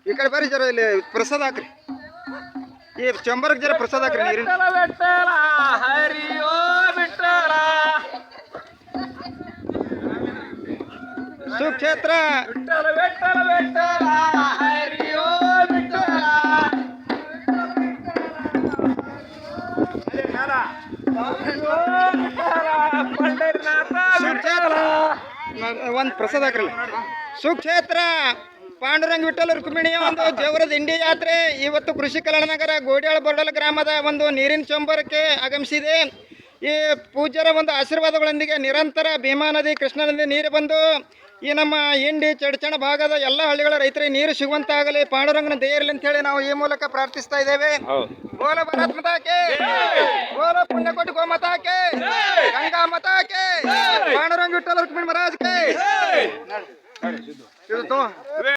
ಈ ಕಡೆ ಬರ್ರಿ ಜರ ಇಲ್ಲಿ ಪ್ರಸಾದ ಹಾಕ್ರಿ ಈ ಚಂಬರ್ಗೆ ಜರ ಪ್ರಸಾದ ಹಾಕ್ರಿ ನೀರಿನ ವಿಠಲ ವಿಠಲ ಹರಿಯೋ ವಿಠಲ ಸುಕ್ಷೇತ್ರ ವಿಠಲ ವಿಠಲ ವಿಠಲ ಹರಿಯೋ ವಿಠಲ ಪಂಡರಿನಾಥ ಸುಕ್ಷೇತ್ರ ಒಂದು ಪ್ರಸಾದ ಹಾಕ್ರಿ ಸುಕ್ಷೇತ್ರ ಪಾಂಡುರಂಗ ವಿಠಲ ರುಕ್ಮಿಣಿಯ ಒಂದು ಜವರ ದಿಂಡಿ ಯಾತ್ರೆ ಇವತ್ತು ಕೃಷಿ ಕಲ್ಯಾಣ ನಗರ ಗೋಡ್ಯಾಳ ಬರ್ಡಲ ಗ್ರಾಮದ ಒಂದು ನೀರಿನ ಚಂಬರಕ್ಕೆ ಆಗಮಿಸಿದೆ. ಈ ಪೂಜ್ಯರ ಒಂದು ಆಶೀರ್ವಾದಗಳೊಂದಿಗೆ ನಿರಂತರ ಭೀಮಾ ನದಿ ಕೃಷ್ಣಾ ನದಿ ನೀರು ಬಂದು ಈ ನಮ್ಮ ಇಂಡಿ ಚಡಚಣ ಭಾಗದ ಎಲ್ಲ ಹಳ್ಳಿಗಳ ರೈತರಿಗೆ ನೀರು ಸಿಗುವಂತಾಗಲಿ ಪಾಂಡುರಂಗನ ದಯೆ ಇರಲಿ ಅಂತ ಹೇಳಿ ನಾವು ಈ ಮೂಲಕ ಪ್ರಾರ್ಥಿಸ್ತಾ ಇದ್ದೇವೆ. ಬೋಲ ಭಾರತ್ ಮಾತಾಕೆ, ಬೋಲ ಪುಣ್ಯಕೋಟಿ ಗೋ ಮಾತಾಕೆ, ಗಂಗಾ ಮಾತಾಕೆ, ಪಾಂಡುರಂಗ ವಿಠಲ ರುಕ್ಮಿಣಿ ಮಹಾರಾಜ್ ಕೆ.